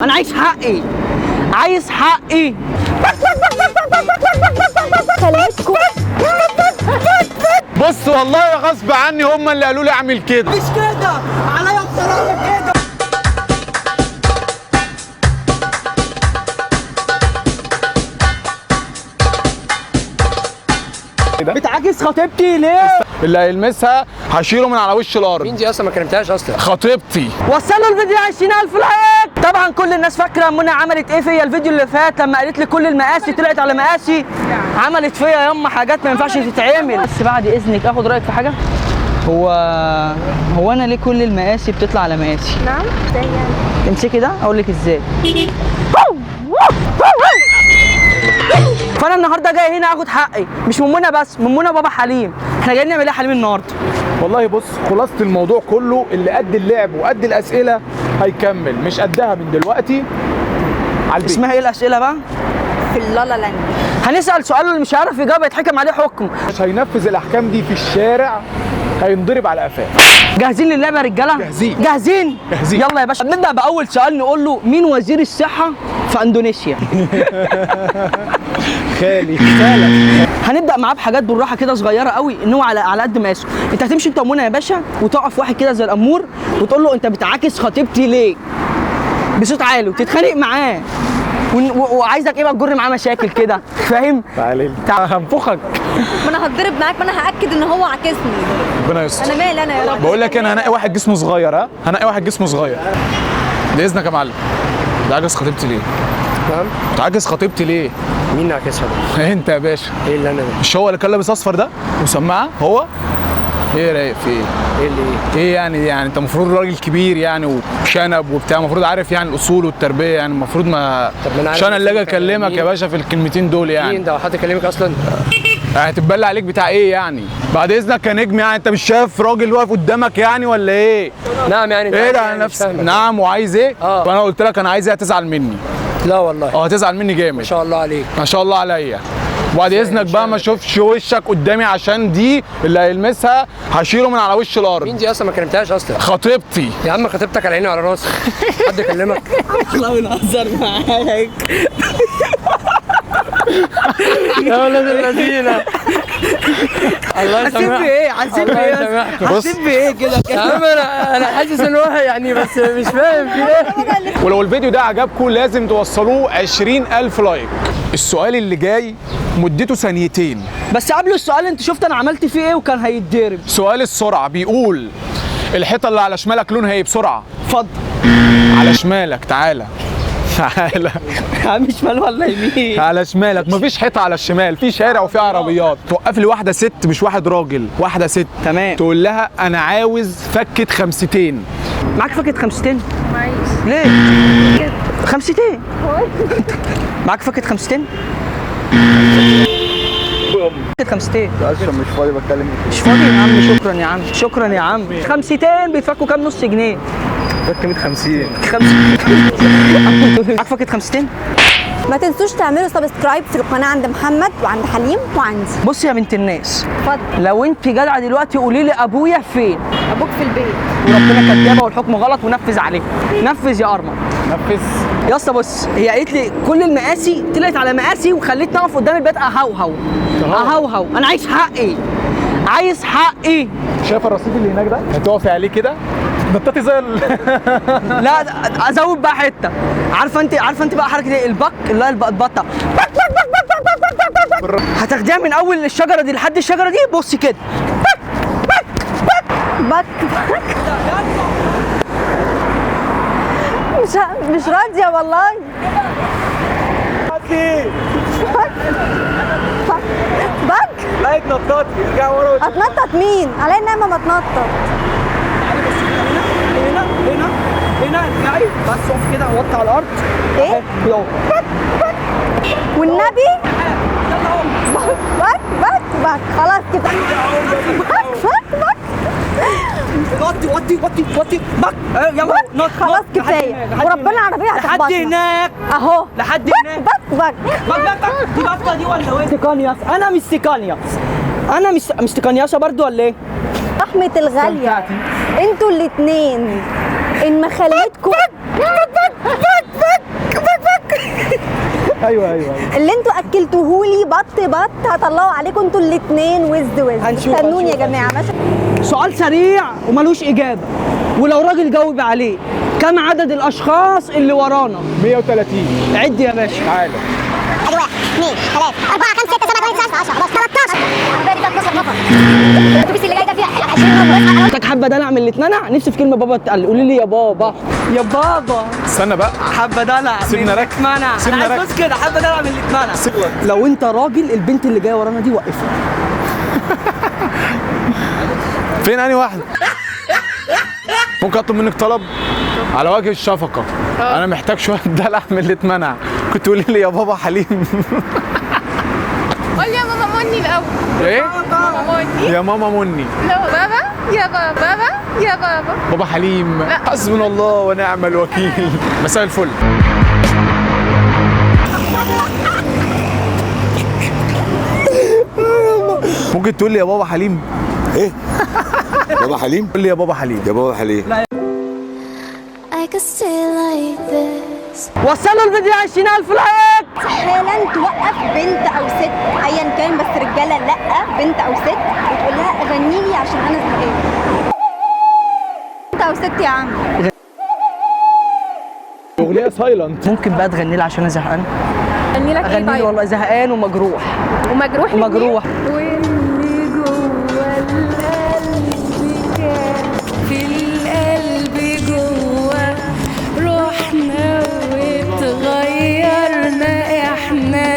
انا عايز حقي، عايز حقي. خليتكم بص والله غصب عني، هم اللي قالوا لي اعمل كده. مش كده عليا بصراحه كده. بتعاكس خطيبتي ليه؟ اللي هيلمسها هشيله من على وش الارض. مين دي اصلا؟ ما كلمتهاش اصلا. خطيبتي. وصلوا الفيديو 20,000 لايك. طبعا كل الناس فاكره منى عملت ايه فيا الفيديو اللي فات لما قالت لي كل المقاسي طلعت على مقاسي. عملت فيا ياما حاجات ما ينفعش تتعمل. بس بعد اذنك اخد رايك في حاجه. هو انا ليه كل المقاسي بتطلع على مقاسي؟ نعم ازاي يعني؟ تمسكي ده اقول لك ازاي. فانا النهارده جاي هنا اخد حقي، مش من منى بس، من منى بابا حليم. احنا جايين نعمل ايه يا حليم النهارده؟ والله بص، خلاصه الموضوع كله اللي قد اللعب وقد الاسئله هيكمل، مش قدها من دلوقتي على البيت. اسمها ايه الاسئله بقى؟ في اللالا لاند. هنسال سؤال اللي مش هيعرف يجاوب يتحكم عليه حكم. مش هينفذ الاحكام دي في الشارع، هينضرب على قفاه. جاهزين للعبه يا رجاله؟ جاهزين. جاهزين؟ جاهزين. يلا يا باشا نبدا باول سؤال، نقول له مين وزير الصحه في اندونيسيا؟ خالي. هنبدا معاه بحاجات بالراحه كده صغيره قوي، ان هو على قد مقاسه. انت هتمشي انت ومنى يا باشا وتقف واحد كده زي الامور وتقول له انت بتعاكس خطيبتي ليه؟ بصوت عالي وتتخانق معاه. وعايزك ايه بقى تجر معاه مشاكل كده، فاهم؟ تعالي هنفخك. ما انا هتضرب معاك، ما انا هاكد ان هو عاكسني. ربنا يستر. انا مالي انا يا رب. بقول لك انا هنقي واحد جسمه صغير، ها؟ هنقي واحد جسمه صغير. باذنك يا معلم. بتعاكس خطيبتي ليه؟ نعم. بتعاكس خطيبتي ليه؟ مين عكسها ده؟ انت يا باشا. ايه اللي انا ده؟ مش هو اللي كان لابس اصفر ده وسماعه؟ هو؟ ايه رايق في ايه؟ ايه اللي ايه؟ ايه يعني انت المفروض راجل كبير يعني وشنب وبتاع، المفروض عارف يعني الاصول والتربيه، يعني المفروض ما طب ما انا عارف مش انا اللي اجي مين اكلمك يا باشا في الكلمتين دول يعني. مين ده؟ وحد كلمك اصلا؟ هتتبلى عليك بتاع ايه يعني؟ بعد اذنك يا نجم، يعني انت مش شايف راجل واقف قدامك يعني ولا ايه؟ نعم يعني ايه ده يعني نفس نعم وعايز ايه؟ وانا قلت لك انا عايز ايه، هتزعل مني. لا والله. هتزعل مني جامد. ما شاء الله عليك. ما شاء الله عليا. وبعد اذنك بقى ما اشوفش وشك قدامي، عشان دي اللي هيلمسها هشيله من على وش الارض. مين دي اصلا؟ ما كلمتهاش اصلا. خطيبتي. يا عم خطيبتك على عيني وعلى راسي. حد كلمك؟ والله بنهزر معاك. يا ولاد الذين. الله حاسين يسامحك. بايه؟ حاسين بايه؟ حاسين بايه كده يا عم انا حاسس ان هو يعني بس مش فاهم في ايه. ولو الفيديو ده عجبكم لازم توصلوه 20,000 لايك. السؤال اللي جاي مدته ثانيتين. بس قبل السؤال انت شفت انا عملت فيه ايه وكان هيتضرب. سؤال السرعة بيقول الحيطة اللي على شمالك لونها ايه؟ بسرعة. اتفضل. على شمالك، تعالى. تعالى. مش شمال ولا يمين؟ على شمالك، مفيش حيطة على الشمال، في شارع وفي عربيات. توقف لي واحدة ست، مش واحد راجل، واحدة ست. تمام. تقول لها أنا عاوز فكة 500. معاك فكة 500؟ معيش. ليه؟ 500. معاك فكة 500؟ فكة 500. مش فاضي بتكلم. مش فاضي يا عم، شكرا يا عم، شكرا يا عم. 500 بيتفكوا كام؟ نص جنيه. فكة 50. 50. معاك فكة 500؟ ما تنسوش تعملوا سبسكرايب في القناه عند محمد وعند حليم وعندي. بص يا بنت الناس، اتفضل. لو انت جدعه دلوقتي قولي لي ابويا فين؟ ابوك في البيت. وربنا كدابه والحكم غلط ونفذ عليه. نفذ يا ارمر. نفذ. يا اسطى بص، هي قالت لي كل المقاسي طلعت على مقاسي وخلتني اقف قدام البيت اهوهو. اهوهو. انا عايز حقي، عايز حقي. شايف الرصيد اللي هناك ده؟ هتقفي عليه كده نطتي زي لا ازود بقى حته. عارفه انت بقى حركه البق اللي هي البطه. هتاخديها من اول الشجره دي لحد الشجره دي. بصي كده. بك مش راضيه والله. بك لا اتنططي، ارجعي ورا. اتنطط مين؟ عليا النعمه ما اتنطط. هنا ارجعي بس، اقف كده وطي على الارض. ايه؟ يلا. والنبي بك خلاص كده. بك وطي بك. يلا نط. خلاص كفايه، وربنا العربيه لحد هتخبطنا هناك اهو. لحد هناك. بك دي بطه دي ولا ايه؟ مستكانياس. انا مستكانياس. انا مستكانياسه برضو ولا ايه؟ رحمه الغاليه انتوا الاتنين ان ما خليتكم ايوه اللي انتوا اكلتوهولي بط هطلعوا عليكم انتوا الاثنين وز هنشوف، استنوني يا هنشوف. جماعه ماشي. سؤال سريع وملوش اجابه، ولو راجل جاوب عليه. كم عدد الاشخاص اللي ورانا؟ 130. عد يا باشا. تعالى. 1 2 3 4 5 6 7 8 9 10 11 13 العربيه دي فيها 12 نفر الاتوبيس اللي جاي ده فيه 20 نفر. انت حابه دلع من اللي اتمنع؟ نفسي في كلمه بابا تقل، قولي لي يا بابا يا بابا. استنى بقى. حابه دلع سيبنا من ركز. اللي اتمنع. سيبنا انا عايز ركز. بس كده، حابه دلع من اللي اتمنع. سيبنا. لو انت راجل البنت اللي جايه ورانا دي وقفها. فين انهي واحده؟ ممكن اطلب منك طلب على وجه الشفقه. انا محتاج شويه دلع من اللي اتمنع. كنت تقولي لي يا بابا حليم. قول يا ماما مني الاول. ايه؟ ماما مني. يا ماما مني. لا بابا يا بابا يا بابا. بابا حليم. لا. حسبنا الله ونعم الوكيل. مساء الفل. ممكن تقول لي يا بابا حليم؟ ايه؟ بابا حليم؟ قول لي يا بابا حليم. يا بابا حليم. I could stay like this. وصلوا الفيديو 20,000 لايك. حالا توقف بنت او ست ايا كان، بس رجاله لا، بنت او ست، وتقول لها غني لي عشان انا زهقانه. بنت او ست يا عم. اغنيه سايلنت. ممكن بقى تغني لي عشان انا زهقان؟ غني لك ايه اغني لي طيب؟ والله زهقان ومجروح. ومجروح ومجروح. واللي جوه القلب كان في القلب جوه روحنا واتغيرنا احنا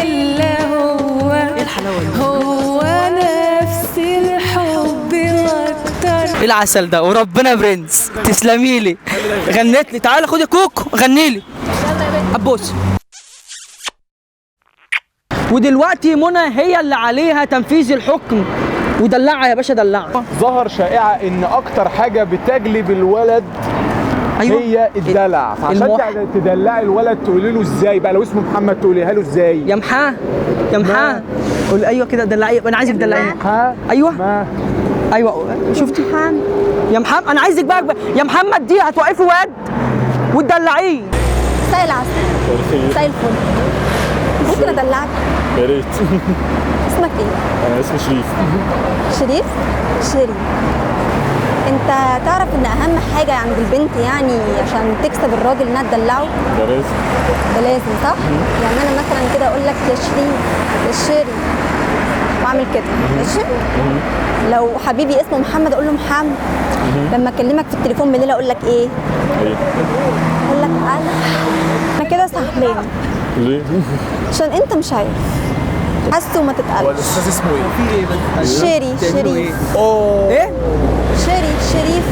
الا هو. ايه الحلاوه دي؟ هو نفس الحب واكتر. ايه العسل ده، وربنا برنس تسلمي لي. غنيت لي. تعالى خد يا كوكو غني لي. ابوس. ودلوقتي منى هي اللي عليها تنفيذ الحكم، ودلعها يا باشا دلعها. ظهر شائعه ان اكتر حاجه بتجلب الولد هي الدلع، فعشان تدلعي الولد تقولي له ازاي بقى؟ لو اسمه محمد تقوليها له ازاي؟ يا محاه يا محاه. قول ايوه كده دلعي. انا عايزك تدلعيني. ها؟ ايوه ما ايوه. شفتي يا محمد؟ انا عايزك بقى يا محمد دي هتوقفي واد وتدلعيه. مساء العسل. مساء الفل. ممكن ادلعك؟ يا ريت. اسمك ايه؟ انا اسمي شريف. شريف؟ شيري. انت تعرف ان اهم حاجه عند البنت يعني عشان تكسب الراجل انها تدلعه؟ ده لازم. ده لازم صح؟ يعني انا مثلا كده اقول لك يا شريف يا شيري واعمل كده ماشي؟ لو حبيبي اسمه محمد اقول له محمد. لما اكلمك في التليفون بالليل اقول لك ايه؟ اقول لك انا كده سهلانه. ليه؟ عشان انت مش عارف حاسه وما هو تتقلش. الاستاذ اسمه ايه؟ شيري شريف. ايه؟ شريف.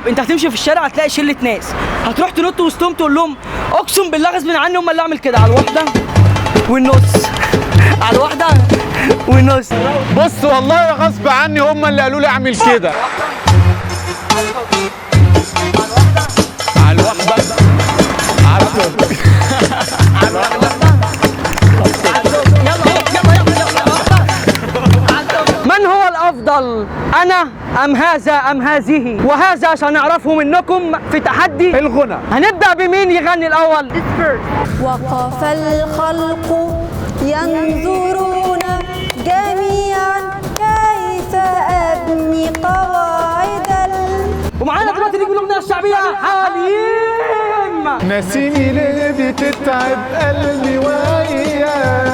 انت هتمشي في الشارع هتلاقي شله ناس، هتروح تنط وسطهم تقول لهم اقسم بالله غصب عني هم اللي اعمل كده على الواحده والنص. على الواحده والنص. بص والله غصب عني هم اللي قالوا لي اعمل كده. على الواحده. على من هو الافضل، انا ام هذا ام هذه؟ وهذا سنعرفه منكم في تحدي الغنى. هنبدا بمين يغني الاول؟ وقف الخلق ينظرون جميعا كيف أبني قواعد ومعانا دلوقتي نجم الاغنيه الشعبيه حليم. ناسيني ليه بتتعب قلبي وياك،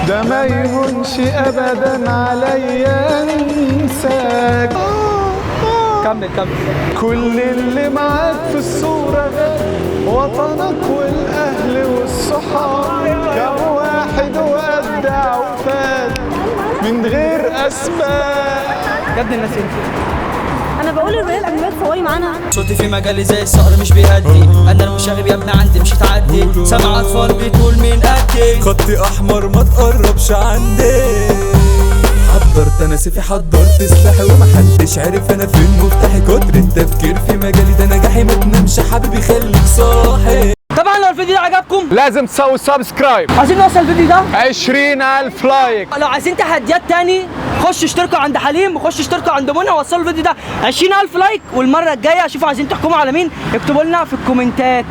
ده ما يهونش ابدا عليا انساك. كمل. كل اللي معاك في الصورة وطنك والاهل والصحاب، كم واحد ودع وفات من غير اسباب. يا ابن الناس انت. أنا بقول الولاد قبل ما تصوري معانا. صوتي في مجالي زي الصقر مش بيهدي، انا المشاغب يا ابن عندي مش هتعدي، سامع اطفال بتقول مين قدي، خطي احمر ما تقربش عندي، حضرت انا سيفي حضرت سلاحي ومحدش عرف انا فين مفتاحي، كتر التفكير في مجالي ده نجاحي، ما تنامش حبيبي خليك صاحي. طبعا لو الفيديو ده عجبكم لازم تسوي سبسكرايب. عايزين نوصل الفيديو ده 20,000 لايك. لو عايزين تحديات تاني خشوا اشتركوا عند حليم وخشوا اشتركوا عند منى ووصلوا الفيديو ده 20,000 لايك. والمره الجايه شوفوا عايزين تحكموا على مين، اكتبوا لنا في الكومنتات.